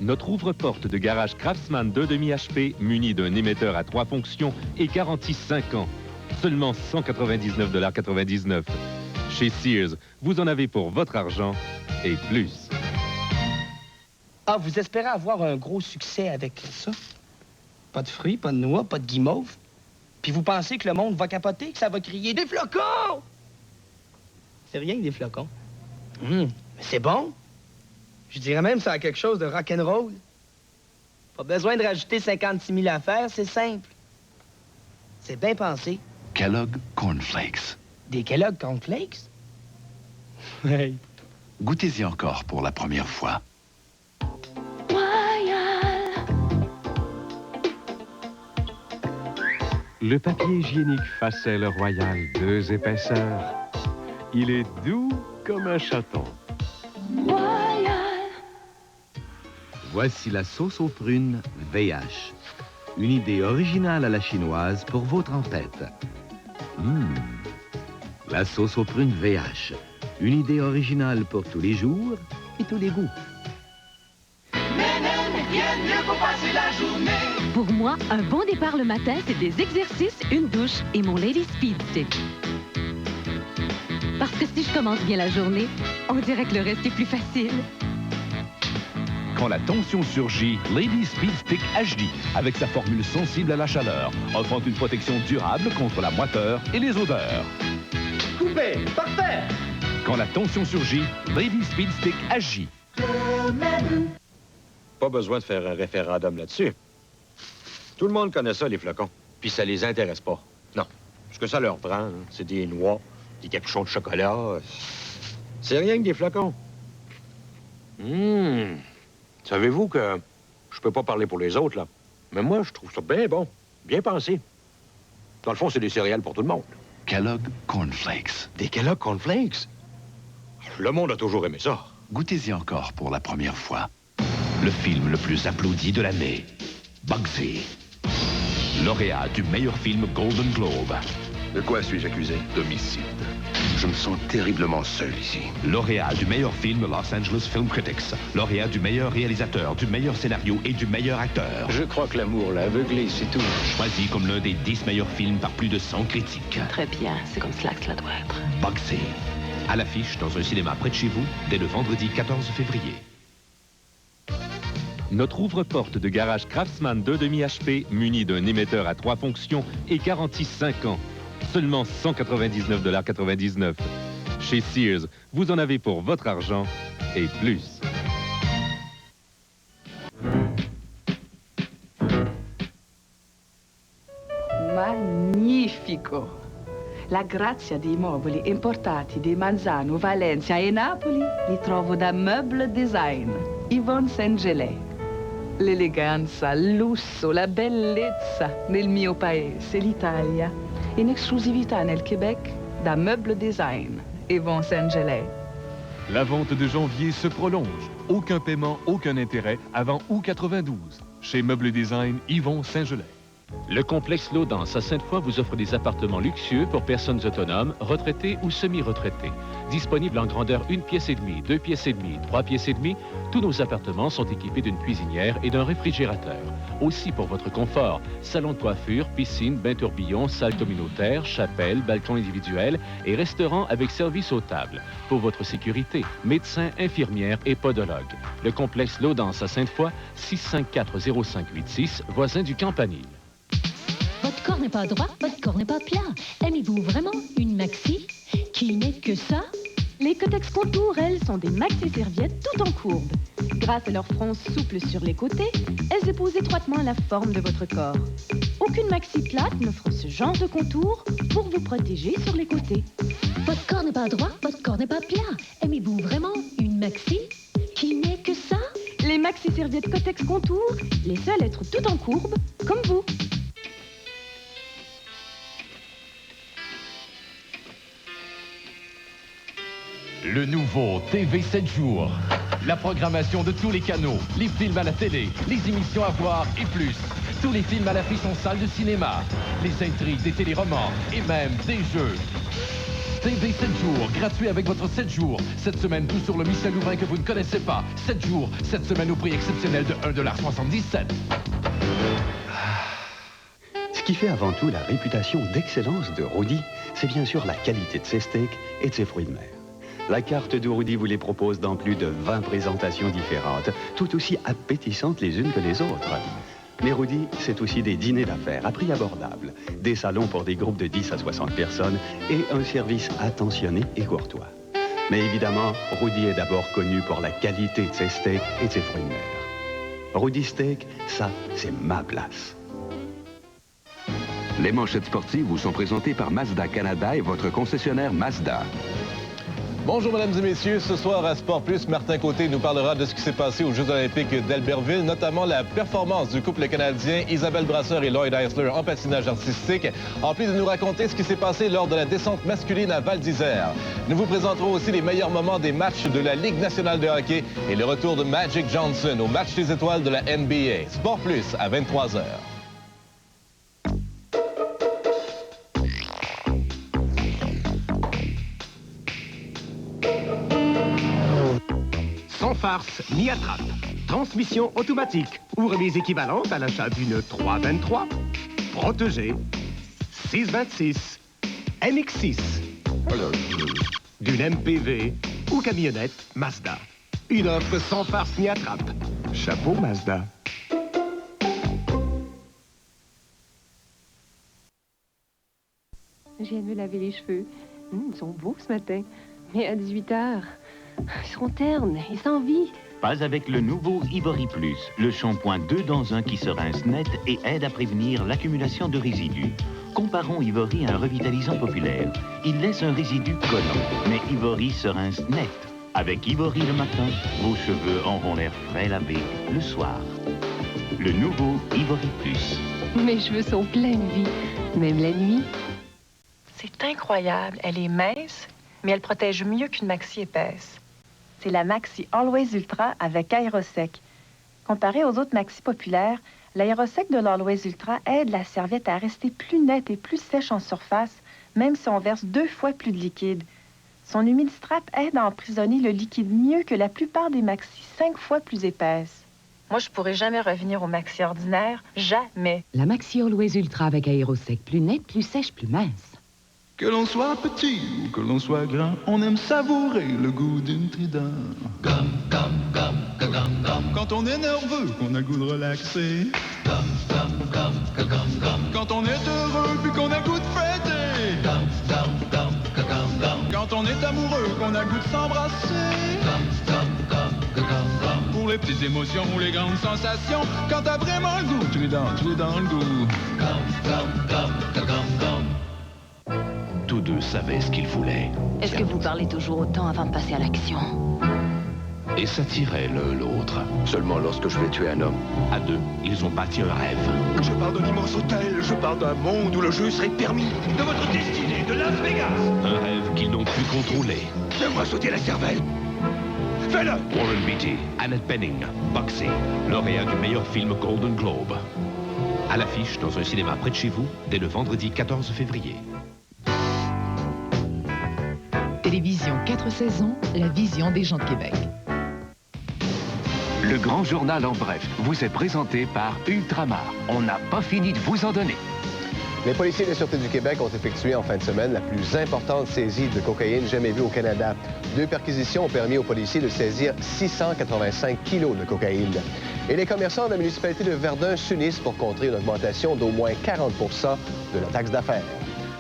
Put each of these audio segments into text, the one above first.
Notre ouvre-porte de garage Craftsman 2,5 HP, muni d'un émetteur à 3 fonctions et garantie 5 ans. Seulement 199,99 $. Chez Sears, vous en avez pour votre argent et plus. Ah, vous espérez avoir un gros succès avec ça? Pas de fruits, pas de noix, pas de guimauve. Puis vous pensez que le monde va capoter, que ça va crier « Des flocons! » C'est rien que des flocons. Mais c'est bon. Je dirais même que ça a quelque chose de rock'n'roll. Pas besoin de rajouter 56 000 affaires, c'est simple. C'est bien pensé. Kellogg Cornflakes. Des Kellogg Cornflakes? Hey. Goûtez-y encore pour la première fois. Le papier hygiénique Facelle Royal, 2 épaisseurs. Il est doux comme un chaton. Voici la sauce aux prunes VH. Une idée originale à la chinoise pour vos trempettes. La sauce aux prunes VH. Une idée originale pour tous les jours et tous les goûts. Pour moi, un bon départ le matin, c'est des exercices, une douche et mon Lady Speed Stick. Parce que si je commence bien la journée, on dirait que le reste est plus facile. Quand la tension surgit, Lady Speed Stick HD, avec sa formule sensible à la chaleur, offrant une protection durable contre la moiteur et les odeurs. Coupé! Parfait! Quand la tension surgit, Lady Speed Stick agit. Pas besoin de faire un référendum là-dessus. Tout le monde connaît ça, les flocons. Puis ça les intéresse pas. Non. Ce que ça leur prend, hein, c'est des noix, des capuchons de chocolat. C'est rien que des flocons. Savez-vous que je peux pas parler pour les autres, là. Mais moi, je trouve ça bien bon. Bien pensé. Dans le fond, c'est des céréales pour tout le monde. Kellogg Cornflakes. Des Kellogg Cornflakes? Le monde a toujours aimé ça. Goûtez-y encore pour la première fois. Le film le plus applaudi de l'année. Bugsy. Lauréat du meilleur film Golden Globe. De quoi suis-je accusé? D'homicide. Je me sens terriblement seul ici. Lauréat du meilleur film Los Angeles Film Critics. Lauréat du meilleur réalisateur, du meilleur scénario et du meilleur acteur. Je crois que l'amour l'a aveuglé, c'est tout. Choisi comme l'un des 10 meilleurs films par plus de 100 critiques. Très bien, c'est comme cela que cela doit être. Bugsy. À l'affiche dans un cinéma près de chez vous, dès le vendredi 14 février. Notre ouvre-porte de garage Craftsman 2,5 HP, muni d'un émetteur à 3 fonctions et garantie 5 ans. Seulement 199,99 $. Chez Sears, vous en avez pour votre argent et plus. Magnifico! La grazia dei mobili importati di Manzano, Valencia e Napoli li trovo da Meuble Design, Yvonne Saint-Gelais. L'eleganza, il lusso, la bellezza nel mio paese, l'Italia. In esclusività nel Québec, da Meuble Design, Yvonne Saint-Gelais. La vente de janvier se prolonge. Aucun paiement, aucun intérêt avant août 92. Chez Meuble Design, Yvon Saint-Gelais. Le complexe Laudance à Sainte-Foy vous offre des appartements luxueux pour personnes autonomes, retraitées ou semi-retraitées. Disponibles en grandeur 1 pièce et demie, 2 pièces et demie, 3 pièces et demie, tous nos appartements sont équipés d'une cuisinière et d'un réfrigérateur. Aussi pour votre confort, salon de coiffure, piscine, bain tourbillon, salle communautaire, chapelle, balcon individuel et restaurant avec service aux tables. Pour votre sécurité, médecins, infirmières et podologues. Le complexe Laudance à Sainte-Foy, 654-0586, voisin du Campanile. Votre corps n'est pas droit, votre corps n'est pas plat. Aimez-vous vraiment une maxi qui n'est que ça? Les Kotex Contour, elles, sont des maxi-serviettes tout en courbe. Grâce à leur front souple sur les côtés, elles épousent étroitement la forme de votre corps. Aucune maxi plate n'offre ce genre de contour pour vous protéger sur les côtés. Votre corps n'est pas droit, votre corps n'est pas plat. Aimez-vous vraiment une maxi qui n'est que ça? Les maxi-serviettes Kotex Contour, les seules à être tout en courbe, comme vous. Le nouveau TV 7 jours. La programmation de tous les canaux, les films à la télé, les émissions à voir et plus. Tous les films à l'affiche en salle de cinéma, les intrigues des téléromans et même des jeux. TV 7 jours, gratuit avec votre 7 jours. Cette semaine, tout sur le Michel Louvain que vous ne connaissez pas. 7 jours, cette semaine au prix exceptionnel de 1,77 $. Ce qui fait avant tout la réputation d'excellence de Rudy, c'est bien sûr la qualité de ses steaks et de ses fruits de mer. La carte de Rudy vous les propose dans plus de 20 présentations différentes, tout aussi appétissantes les unes que les autres. Mais Rudy, c'est aussi des dîners d'affaires à prix abordable, des salons pour des groupes de 10 à 60 personnes et un service attentionné et courtois. Mais évidemment, Rudy est d'abord connu pour la qualité de ses steaks et de ses fruits de mer. Rudy Steak, ça, c'est ma place. Les manchettes sportives vous sont présentées par Mazda Canada et votre concessionnaire Mazda. Bonjour, mesdames et messieurs. Ce soir, à Sport Plus, Martin Côté nous parlera de ce qui s'est passé aux Jeux olympiques d'Albertville, notamment la performance du couple canadien Isabelle Brasseur et Lloyd Eisler en patinage artistique, en plus de nous raconter ce qui s'est passé lors de la descente masculine à Val d'Isère. Nous vous présenterons aussi les meilleurs moments des matchs de la Ligue nationale de hockey et le retour de Magic Johnson au match des étoiles de la NBA. Sport Plus, à 23h. Sans farce ni attrape. Transmission automatique ou remise équivalente à l'achat d'une 323. Protégée. 626. MX6. D'une MPV ou camionnette Mazda. Une offre sans farce ni attrape. Chapeau Mazda. Je viens de me laver les cheveux. Ils sont beaux ce matin. Mais à 18h, ils seront ternes et sans vie. Pas avec le nouveau Ivory Plus, le shampoing 2 dans 1 qui se rince net et aide à prévenir l'accumulation de résidus. Comparons Ivory à un revitalisant populaire. Il laisse un résidu collant, mais Ivory se rince net. Avec Ivory le matin, vos cheveux auront l'air frais lavés le soir. Le nouveau Ivory Plus. Mes cheveux sont pleins de vie, même la nuit. C'est incroyable. Elle est mince, mais elle protège mieux qu'une maxi épaisse. C'est la Maxi Always Ultra avec Aérosec. Comparée aux autres maxi populaires, l'Aérosec de l'Always Ultra aide la serviette à rester plus nette et plus sèche en surface, même si on verse 2 fois plus de liquide. Son Humidistrap aide à emprisonner le liquide mieux que la plupart des maxi 5 fois plus épaisses. Moi, je pourrais jamais revenir au maxi ordinaire. Jamais. La Maxi Always Ultra avec Aérosec. Plus nette, plus sèche, plus mince. Que l'on soit petit ou que l'on soit grand, on aime savourer le goût d'une Trident. Quand on est nerveux, qu'on a le goût de relaxer. Quand on est heureux, puis qu'on a le goût de fêter. Quand on est amoureux, qu'on a le goût de s'embrasser. Pour les petites émotions ou les grandes sensations, quand t'as vraiment le goût, Trident, tu es dans le goût. Tous deux savaient ce qu'ils voulaient. Est-ce que vous parlez toujours autant avant de passer à l'action? Et s'attiraient l'un l'autre. Seulement lorsque je vais tuer un homme. À deux, ils ont bâti un rêve. Je parle d'un immense hôtel, je parle d'un monde où le jeu serait permis. De votre destinée, de Las Vegas. Un rêve qu'ils n'ont pu contrôler. Fais-moi sauter la cervelle. Fais-le. Warren Beatty, Annette Bening, Boxing, lauréat du meilleur film Golden Globe. À l'affiche dans un cinéma près de chez vous, dès le vendredi 14 février. Télévision 4 saisons, la vision des gens de Québec. Le grand journal en bref vous est présenté par Ultramar. On n'a pas fini de vous en donner. Les policiers de la Sûreté du Québec ont effectué en fin de semaine la plus importante saisie de cocaïne jamais vue au Canada. 2 perquisitions ont permis aux policiers de saisir 685 kilos de cocaïne. Et les commerçants de la municipalité de Verdun s'unissent pour contrer une augmentation d'au moins 40 % de la taxe d'affaires.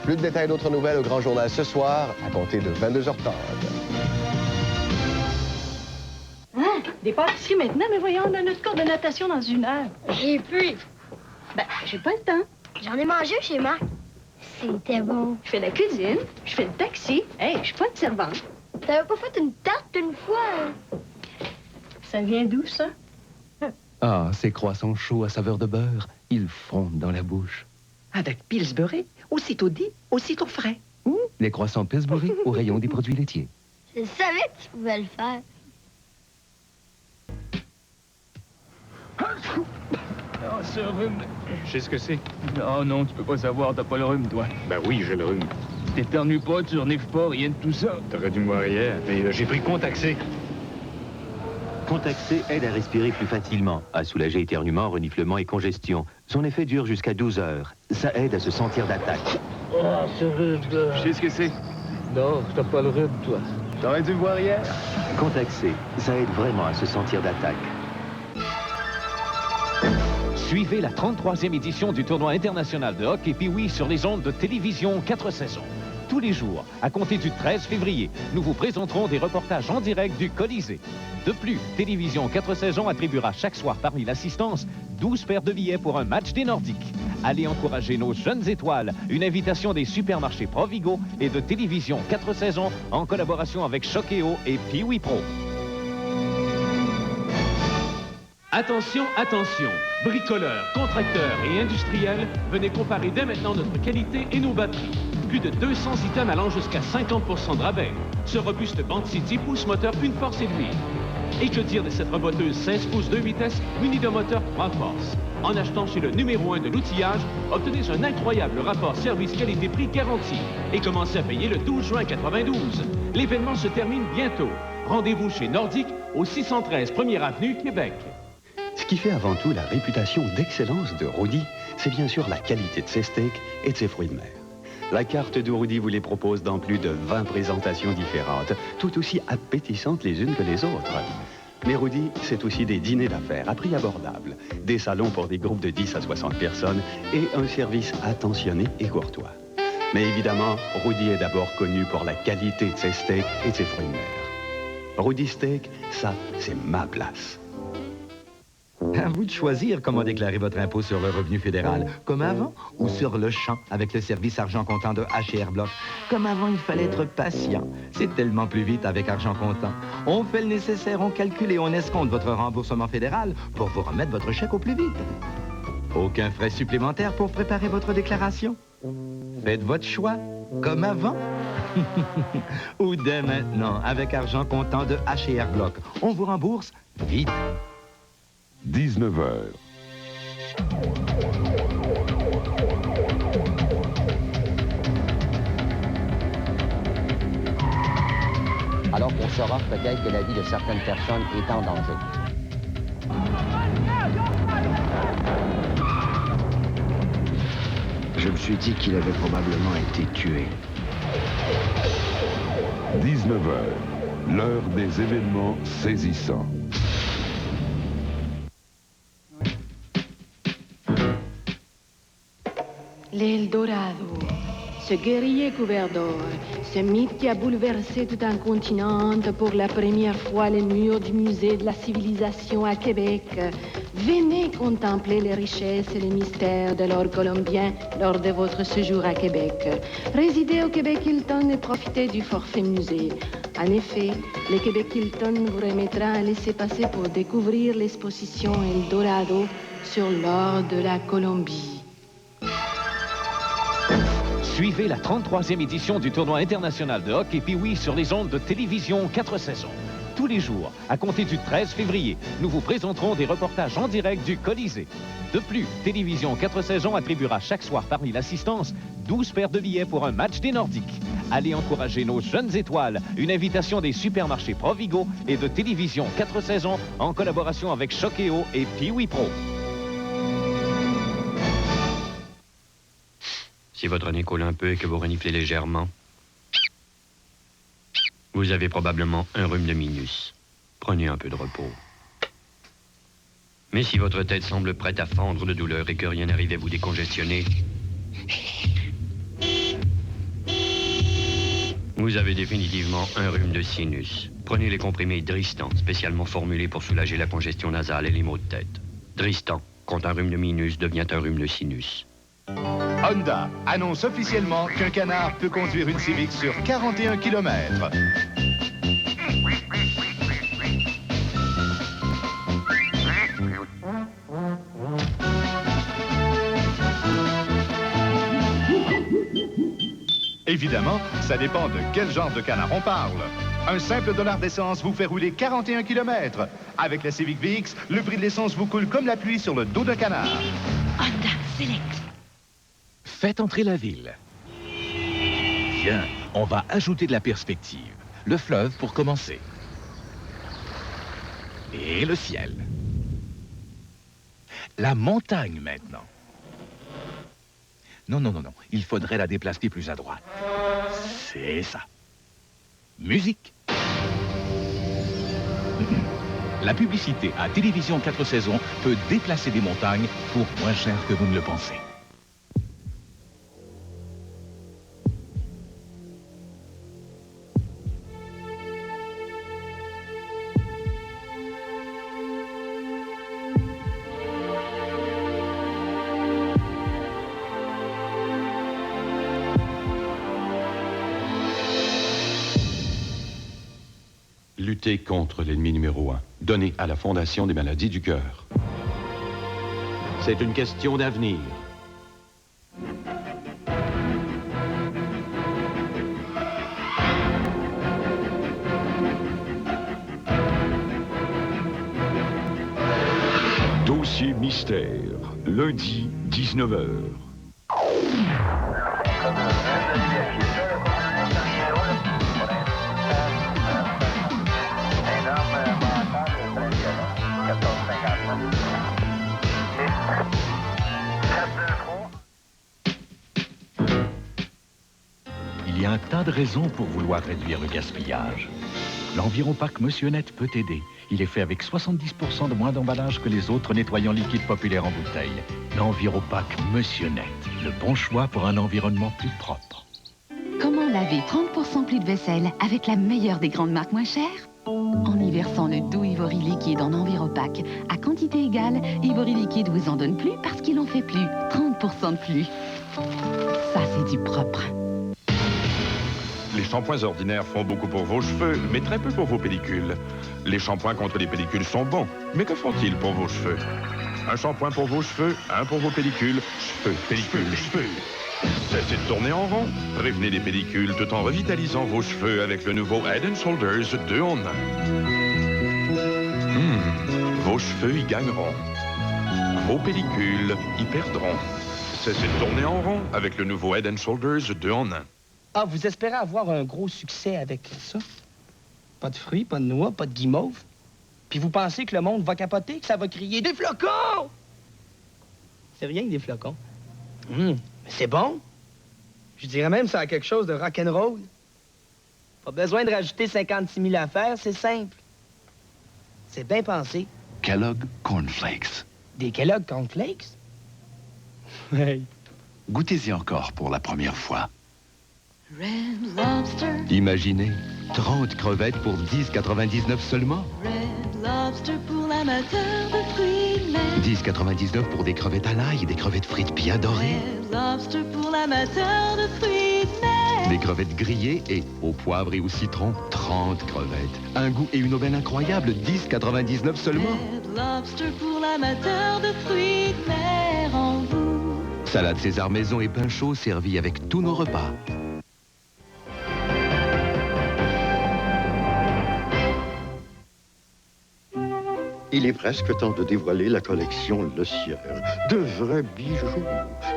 Plus de détails d'autres nouvelles au Grand Journal ce soir, à compter de 22h30. Des pâtisseries maintenant, mais voyons, on a notre cours de natation dans 1 heure. J'ai pu. Ben, j'ai pas le temps. J'en ai mangé chez Marc. C'était bon. Je fais la cuisine, je fais le taxi. Hey, je suis pas une servante. T'avais pas fait une tarte une fois? Ça vient d'où, ça? Ah, ces croissants chauds à saveur de beurre, ils fondent dans la bouche. Avec Pillsbury, aussitôt dit, aussitôt frais. Les croissants Pillsbury au rayon des produits laitiers. Je savais que tu pouvais le faire. Ah, ce rhume. Je sais ce que c'est. Oh non, tu peux pas savoir, t'as pas le rhume, toi. Ben oui, j'ai le rhume. T'éternues pas, tu renifles pas, rien de tout ça. T'aurais dû me voir hier, mais j'ai pris Contaxé. Contaxé aide à respirer plus facilement, à soulager éternuement, reniflement et congestion. Son effet dure jusqu'à 12 heures. Ça aide à se sentir d'attaque. Oh, c'est rude. Je sais ce que c'est. Non, t'as pas le rude, toi. T'aurais dû me voir hier. Contaxé, ça aide vraiment à se sentir d'attaque. Suivez la 33e édition du tournoi international de hockey Pee-Wee sur les ondes de télévision 4 saisons. Tous les jours, à compter du 13 février, nous vous présenterons des reportages en direct du Colisée. De plus, Télévision 4 saisons attribuera chaque soir parmi l'assistance 12 paires de billets pour un match des Nordiques. Allez encourager nos jeunes étoiles. Une invitation des supermarchés Provigo et de Télévision 4 saisons en collaboration avec Choqueo et Pee-Wee Pro. Attention, attention! Bricoleurs, contracteurs et industriels, venez comparer dès maintenant notre qualité et nos batteries. Plus de 200 items allant jusqu'à 50% de rabais. Ce robuste Band City pousse moteur une force et demie. Et que dire de cette reboteuse 16 pouces 2 vitesses munie de moteur 3 forces? En achetant chez le numéro 1 de l'outillage, obtenez un incroyable rapport service-qualité-prix garanti et commencez à payer le 12 juin 92. L'événement se termine bientôt. Rendez-vous chez Nordique au 613 1er Avenue, Québec. Ce qui fait avant tout la réputation d'excellence de Rudy, c'est bien sûr la qualité de ses steaks et de ses fruits de mer. La carte de Rudy vous les propose dans plus de 20 présentations différentes, tout aussi appétissantes les unes que les autres. Mais Rudy, c'est aussi des dîners d'affaires à prix abordable, des salons pour des groupes de 10 à 60 personnes et un service attentionné et courtois. Mais évidemment, Rudy est d'abord connu pour la qualité de ses steaks et de ses fruits de mer. Rudy Steak, ça, c'est ma place. À vous de choisir comment déclarer votre impôt sur le revenu fédéral. Comme avant ou sur le champ avec le service argent comptant de H&R Block. Comme avant, il fallait être patient. C'est tellement plus vite avec argent comptant. On fait le nécessaire, on calcule et on escompte votre remboursement fédéral pour vous remettre votre chèque au plus vite. Aucun frais supplémentaire pour préparer votre déclaration. Faites votre choix, comme avant. Ou dès maintenant, avec argent comptant de H&R Block. On vous rembourse vite. 19h. Alors qu'on saura peut-être que la vie de certaines personnes est en danger. Je me suis dit qu'il avait probablement été tué. 19h. L'heure des événements saisissants. L'Eldorado, ce guerrier couvert d'or, ce mythe qui a bouleversé tout un continent pour la première fois les murs du musée de la civilisation à Québec. Venez contempler les richesses et les mystères de l'or colombien lors de votre séjour à Québec. Résidez au Québec Hilton et profitez du forfait musée. En effet, le Québec Hilton vous remettra un laissez-passer pour découvrir l'exposition Eldorado sur l'or de la Colombie. Suivez la 33e édition du tournoi international de hockey Pee-Wee sur les ondes de télévision 4 saisons. Tous les jours, à compter du 13 février, nous vous présenterons des reportages en direct du Colisée. De plus, Télévision 4 saisons attribuera chaque soir parmi l'assistance 12 paires de billets pour un match des Nordiques. Allez encourager nos jeunes étoiles. Une invitation des supermarchés Provigo et de Télévision 4 saisons en collaboration avec Choqueo et Pee-Wee Pro. Si votre nez coule un peu et que vous reniflez légèrement, vous avez probablement un rhume de minus. Prenez un peu de repos. Mais si votre tête semble prête à fendre de douleur et que rien n'arrive à vous décongestionner, vous avez définitivement un rhume de sinus. Prenez les comprimés Dristan, spécialement formulés pour soulager la congestion nasale et les maux de tête. Dristan, quand un rhume de minus devient un rhume de sinus. Honda annonce officiellement qu'un canard peut conduire une Civic sur 41 km. Évidemment, ça dépend de quel genre de canard on parle. Un simple dollar d'essence vous fait rouler 41 km. Avec la Civic VX, le prix de l'essence vous coule comme la pluie sur le dos d'un canard. Honda Select. Faites entrer la ville. Bien, on va ajouter de la perspective. Le fleuve pour commencer. Et le ciel. La montagne maintenant. Non, non, non, non. Il faudrait la déplacer plus à droite. C'est ça. Musique. La publicité à Télévision 4 saisons peut déplacer des montagnes pour moins cher que vous ne le pensez. Lutter contre l'ennemi numéro 1. Donner à la Fondation des maladies du cœur. C'est une question d'avenir. Dossier mystère, lundi, 19h. Il y a un tas de raisons pour vouloir réduire le gaspillage. L'Enviropack Monsieur Net peut aider. Il est fait avec 70% de moins d'emballage que les autres nettoyants liquides populaires en bouteille. L'Enviropack Monsieur Net, le bon choix pour un environnement plus propre. Comment laver 30% plus de vaisselle avec la meilleure des grandes marques moins chères? En y versant le doux Ivory liquide en Enviropack. À quantité égale, Ivory liquide vous en donne plus parce qu'il en fait plus. 30% de plus. Ça, c'est du propre. Les shampoings ordinaires font beaucoup pour vos cheveux, mais très peu pour vos pellicules. Les shampoings contre les pellicules sont bons, mais que font-ils pour vos cheveux? Un shampoing pour vos cheveux, un pour vos pellicules. Cheveux, pellicules, cheveux. Cessez de tourner en rond. Prévenez les pellicules tout en revitalisant vos cheveux avec le nouveau Head & Shoulders 2 en 1. Vos cheveux y gagneront. Vos pellicules y perdront. Cessez de tourner en rond avec le nouveau Head & Shoulders 2 en 1. Ah, vous espérez avoir un gros succès avec ça? Pas de fruits, pas de noix, pas de guimauve? Puis vous pensez que le monde va capoter, que ça va crier « Des flocons! » C'est rien que des flocons. Mais c'est bon. Je dirais même que ça a quelque chose de rock'n'roll. Pas besoin de rajouter 56 000 affaires, c'est simple. C'est bien pensé. Kellogg Cornflakes. Des Kellogg Cornflakes? Hey. Goûtez-y encore pour la première fois. Red Lobster, Imaginez, 30 crevettes pour 10,99 seulement. Red Lobster pour l'amateur de fruits de mer. 10,99 pour des crevettes à l'ail et des crevettes frites bien dorées. Red Lobster pour l'amateur de fruits de mer. Des crevettes grillées et au poivre et au citron, 30 crevettes. Un goût et une aubaine incroyable, 10,99 seulement. Red Lobster pour l'amateur de fruits de mer en vous. Salade César maison et pain chaud servis avec tous nos repas. Il est presque temps de dévoiler la collection Le Sieur. De vrais bijoux.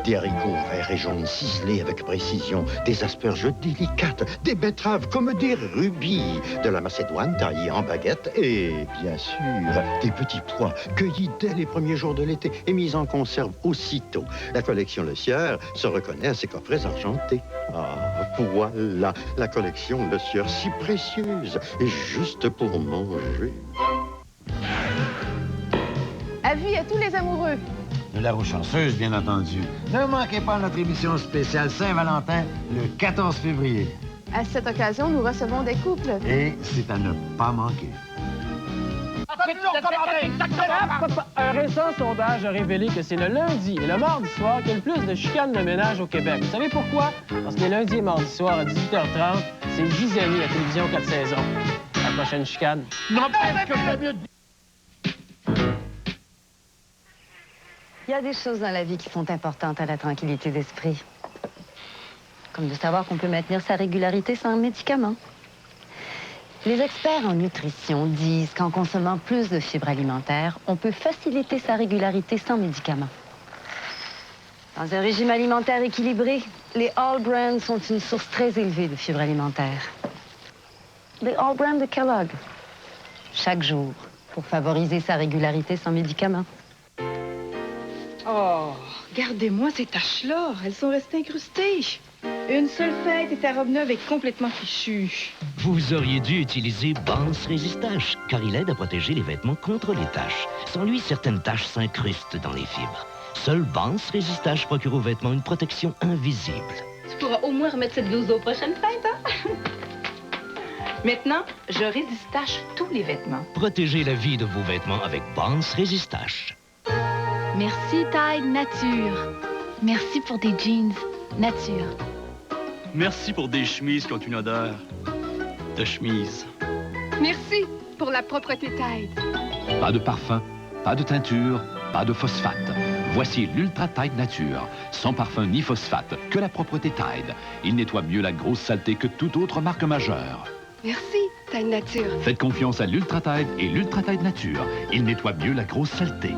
Des haricots verts et jaunes ciselés avec précision, des asperges délicates, des betteraves comme des rubis, de la macédoine taillée en baguette et, bien sûr, des petits pois cueillis dès les premiers jours de l'été et mis en conserve aussitôt. La collection Le Sieur se reconnaît à ses coffrets argentés. Ah, voilà, la collection Le Sieur, si précieuse et juste pour manger. Avis à tous les amoureux. De la roue chanceuse, bien entendu. Ne manquez pas notre émission spéciale Saint-Valentin le 14 février. À cette occasion, nous recevons des couples. Et c'est à ne pas manquer. Un récent sondage a révélé que c'est le lundi et le mardi soir qu'il y a le plus de chicanes de ménage au Québec. Vous savez pourquoi? Parce que les lundis et mardis soirs à 18h30, c'est Gisèle à Télévision 4 saisons. La prochaine chicane. N'empêche que c'est mieux. Il y a des choses dans la vie qui sont importantes à la tranquillité d'esprit. Comme de savoir qu'on peut maintenir sa régularité sans médicaments. Les experts en nutrition disent qu'en consommant plus de fibres alimentaires, on peut faciliter sa régularité sans médicaments. Dans un régime alimentaire équilibré, les All Brand sont une source très élevée de fibres alimentaires. Les All Brand de Kellogg. Chaque jour, pour favoriser sa régularité sans médicaments. Oh, regardez-moi ces taches-là. Elles sont restées incrustées. Une seule fête et ta robe neuve est complètement fichue. Vous auriez dû utiliser Bounce Résist-Taches, car il aide à protéger les vêtements contre les taches. Sans lui, certaines taches s'incrustent dans les fibres. Seul Bounce Résist-Taches procure aux vêtements une protection invisible. Tu pourras au moins remettre cette blouse aux prochaines fêtes, hein? Maintenant, je résiste-tache tous les vêtements. Protégez la vie de vos vêtements avec Bounce Résist-Taches. Merci Tide Nature. Merci pour des jeans nature. Merci pour des chemises qui ont une odeur de chemise. Merci pour la propreté Tide. Pas de parfum, pas de teinture, pas de phosphate. Voici l'Ultra Tide Nature. Sans parfum ni phosphate, que la propreté Tide. Il nettoie mieux la grosse saleté que toute autre marque majeure. Merci Tide Nature. Faites confiance à l'Ultra Tide et l'Ultra Tide Nature. Il nettoie mieux la grosse saleté.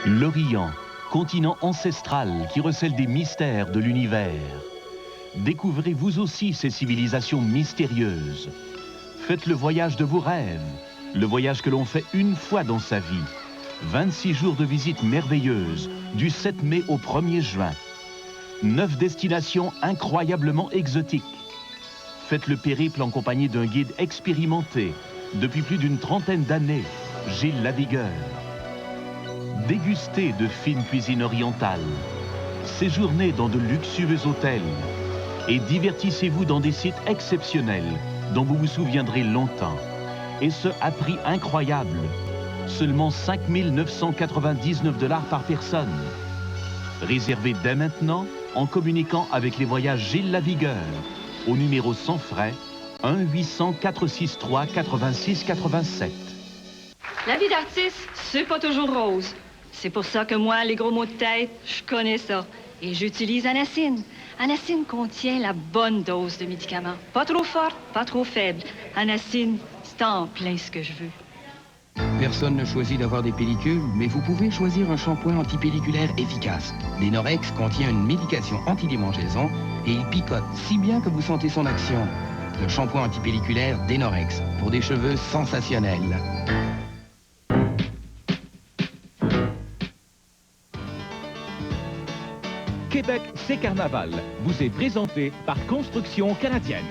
L'Orient, continent ancestral qui recèle des mystères de l'univers. Découvrez vous aussi ces civilisations mystérieuses. Faites le voyage de vos rêves, le voyage que l'on fait une fois dans sa vie. 26 jours de visite merveilleuse, du 7 mai au 1er juin. 9 destinations incroyablement exotiques. Faites le périple en compagnie d'un guide expérimenté depuis plus d'une trentaine d'années, Gilles Lavigueur. Dégustez de fine cuisine orientale, séjournez dans de luxueux hôtels et divertissez-vous dans des sites exceptionnels dont vous vous souviendrez longtemps. Et ce, à prix incroyable, seulement 5 999 $ par personne. Réservez dès maintenant en communiquant avec les voyages Gilles Lavigueur au numéro sans frais 1-800-463-8687. La vie d'artiste, c'est pas toujours rose. C'est pour ça que moi, les gros maux de tête, je connais ça. Et j'utilise Anacine. Anacine contient la bonne dose de médicaments. Pas trop forte, pas trop faible. Anacine, c'est en plein ce que je veux. Personne ne choisit d'avoir des pellicules, mais vous pouvez choisir un shampoing antipelliculaire efficace. Denorex contient une médication anti-démangeaison et il picote si bien que vous sentez son action. Le shampoing antipelliculaire Denorex, pour des cheveux sensationnels. Québec, c'est carnaval, vous est présenté par Construction canadienne.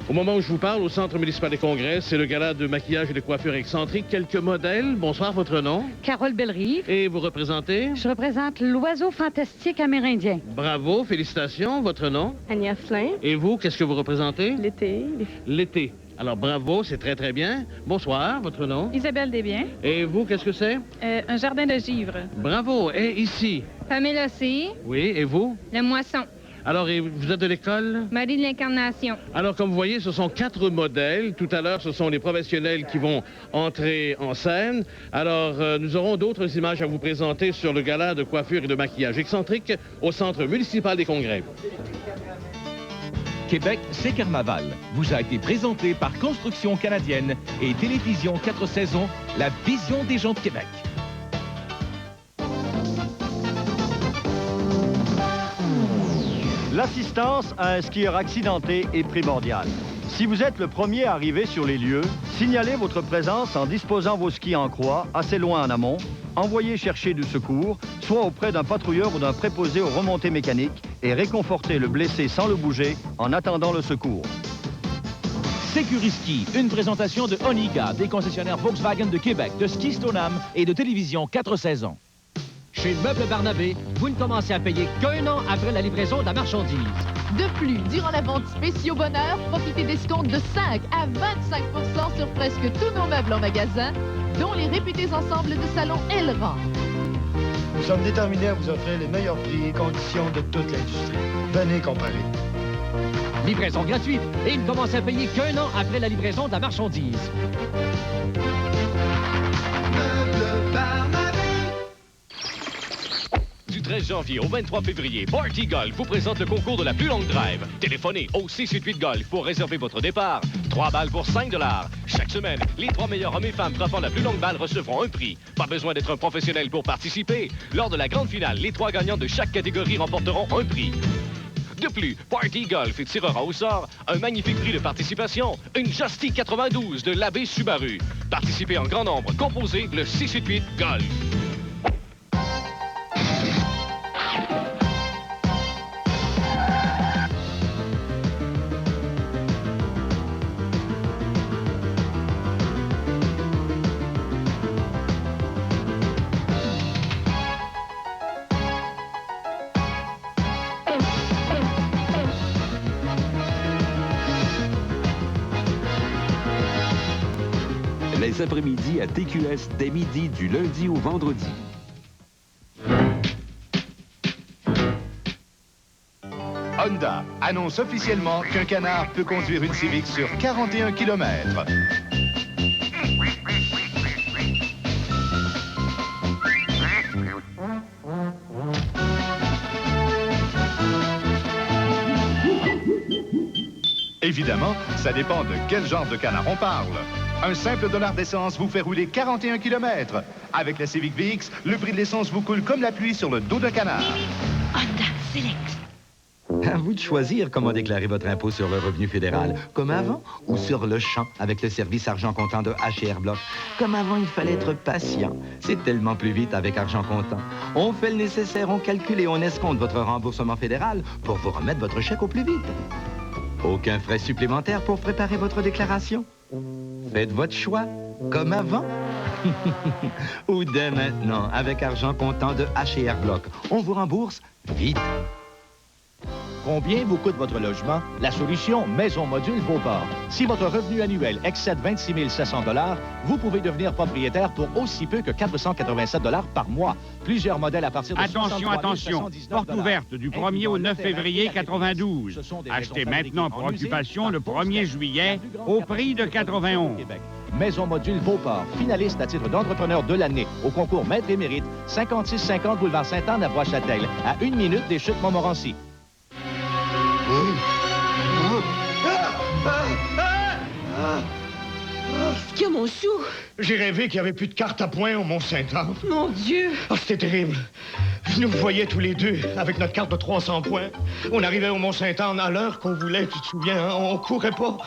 Au moment où je vous parle, au Centre municipal des congrès, c'est le gala de maquillage et de coiffure excentrique. Quelques modèles. Bonsoir, votre nom? Carole Bellerive. Et vous représentez? Je représente l'oiseau fantastique amérindien. Bravo, félicitations. Votre nom? Agnès Flin. Et vous, qu'est-ce que vous représentez? L'été. L'été. Alors, bravo, c'est très, très bien. Bonsoir, votre nom? Isabelle Desbiens. Et vous, qu'est-ce que c'est? Un jardin de givre. Bravo. Et ici? Pamela C. Oui, et vous? La Moisson. Alors, et vous êtes de l'école? Marie de l'Incarnation. Alors, comme vous voyez, ce sont 4 modèles. Tout à l'heure, ce sont les professionnels qui vont entrer en scène. Alors, nous aurons d'autres images à vous présenter sur le gala de coiffure et de maquillage excentrique au Centre municipal des congrès. Québec, c'est carnaval, vous a été présenté par Construction canadienne et Télévision 4 saisons, la vision des gens de Québec. L'assistance à un skieur accidenté est primordiale. Si vous êtes le premier arrivé sur les lieux, signalez votre présence en disposant vos skis en croix assez loin en amont, envoyez chercher du secours, soit auprès d'un patrouilleur ou d'un préposé aux remontées mécaniques et réconfortez le blessé sans le bouger en attendant le secours. Sécuriski, une présentation de Onica, des concessionnaires Volkswagen de Québec, de Ski Stoneham et de Télévision 4 saisons. Chez Meubles Barnabé, vous ne commencez à payer qu'1 an après la livraison de la marchandise. De plus, durant la vente spéciaux bonheur, profitez d'escomptes de 5 à 25 % sur presque tous nos meubles en magasin, dont les réputés ensembles de salon Elran. Nous sommes déterminés à vous offrir les meilleurs prix et conditions de toute l'industrie. Venez comparer. Livraison gratuite et il ne commence à payer qu'1 an après la livraison de la marchandise. Du 13 janvier au 23 février, Party Golf vous présente le concours de la plus longue drive. Téléphonez au 688 Golf pour réserver votre départ. 3 balles pour 5 $. Chaque semaine, les 3 meilleurs hommes et femmes frappant la plus longue balle recevront un prix. Pas besoin d'être un professionnel pour participer. Lors de la grande finale, les 3 gagnants de chaque catégorie remporteront un prix. De plus, Party Golf tirera au sort un magnifique prix de participation, une Justy 92 de l'Abbé Subaru. Participez en grand nombre, composez le 688 Golf. Les après-midi à TQS dès midi du lundi au vendredi. Honda annonce officiellement qu'un canard peut conduire une Civic sur 41 km. Évidemment, ça dépend de quel genre de canard on parle. Un simple dollar d'essence vous fait rouler 41 km. Avec la Civic VX, le prix de l'essence vous coule comme la pluie sur le dos d'un canard. Honda Select. À vous de choisir comment déclarer votre impôt sur le revenu fédéral. Comme avant ou sur le champ avec le service argent comptant de H&R Block. Comme avant, il fallait être patient. C'est tellement plus vite avec argent comptant. On fait le nécessaire, on calcule et on escompte votre remboursement fédéral pour vous remettre votre chèque au plus vite. Aucun frais supplémentaires pour préparer votre déclaration. Faites votre choix, comme avant. Ou dès maintenant, avec argent comptant de H&R Block. On vous rembourse vite. Combien vous coûte votre logement? La solution Maison Module Beauport. Si votre revenu annuel excède 26 700 $, vous pouvez devenir propriétaire pour aussi peu que 487 $ par mois. Plusieurs modèles à partir de Attention. Porte ouverte du 1er au 9 février 92. Achetez maintenant pour occupation le 1er juillet au prix de 91. Maison Module Beauport, finaliste à titre d'entrepreneur de l'année au concours Maître et Mérite, 5650 boulevard Sainte-Anne à Bois-Châtel, à 1 minute des Chutes Montmorency. Qu'est-ce qu'il y a, mon chou? J'ai rêvé qu'il n'y avait plus de carte à points au Mont-Saint-Anne. Mon Dieu! Oh, c'était terrible. Je nous voyais tous les deux avec notre carte de 300 points. On arrivait au Mont-Saint-Anne à l'heure qu'on voulait, tu te souviens, hein? On courait pas.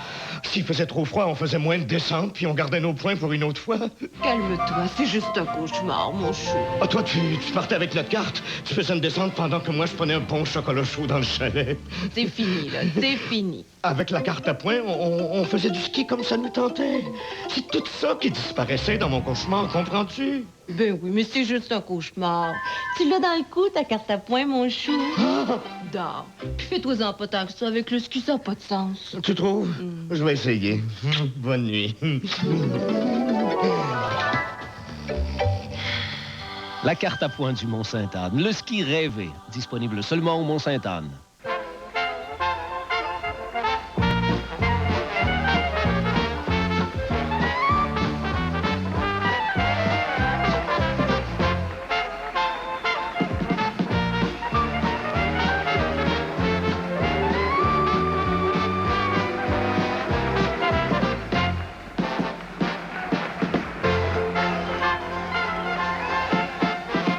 S'il faisait trop froid, on faisait moins de descente, puis on gardait nos points pour une autre fois. Calme-toi, c'est juste un cauchemar, mon chou. Ah, toi, tu partais avec notre carte. Tu faisais une descente pendant que moi, je prenais un bon chocolat chaud dans le chalet. C'est fini, là, c'est fini. Avec la carte à points, on faisait du ski comme ça nous tentait. C'est tout ça qui disparaissait dans mon cauchemar, comprends-tu? Ben oui, mais c'est juste un cauchemar. Tu l'as dans le cou, ta carte à points, mon chou. Dors. Puis fais-toi-en pas tant que ça avec le ski, ça n'a pas de sens. Tu trouves? Je vais essayer. Bonne nuit. La carte à points du Mont-Sainte-Anne. Le ski rêvé. Disponible seulement au Mont-Sainte-Anne.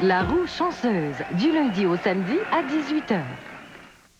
La roue chanceuse, du lundi au samedi à 18h.